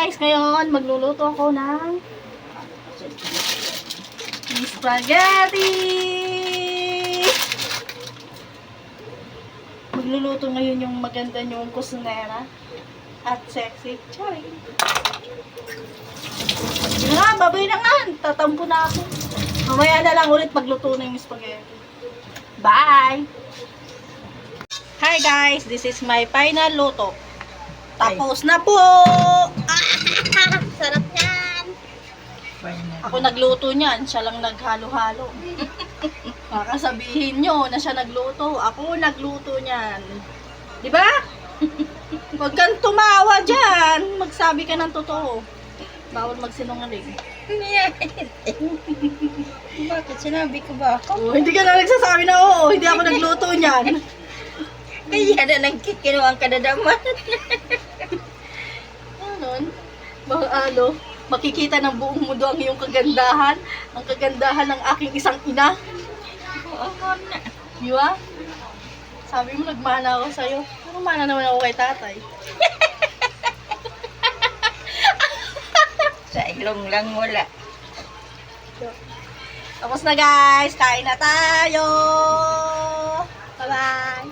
guys, ngayon magluluto ako ng spaghetti. Magluluto ngayon yung maganda yung kusinera at sexy. Sorry. Yun na, babay na nga. Tatampo na ako. Mamaya na lang ulit magluto na yung spaghetti. Bye! Hi guys, this is my final luto. Tapos na po! Sarap yan! Ako nagluto niyan, siya lang naghalo-halo. Baka sabihin nyo na siya nagluto. Ako nagluto niyan. Diba? Huwag kang tumawa dyan. Magsabi ka ng totoo. Bawal magsinungaling. Bakit? Sinabi ko ba ako? Oh, hindi ka na nagsasabi na oo. Hindi ako nagluto niyan. Kaya na nagkikinuwang kadadaman. Ano? Makikita ng buong mundo ang iyong kagandahan. Ang kagandahan ng aking isang ina. Oo na. Di ba? Sabi mo, nagmana ako sa'yo. Pero mana naman ako kay tatay. Sa ilong lang wala. Tapos na guys, kain na tayo! Bye-bye!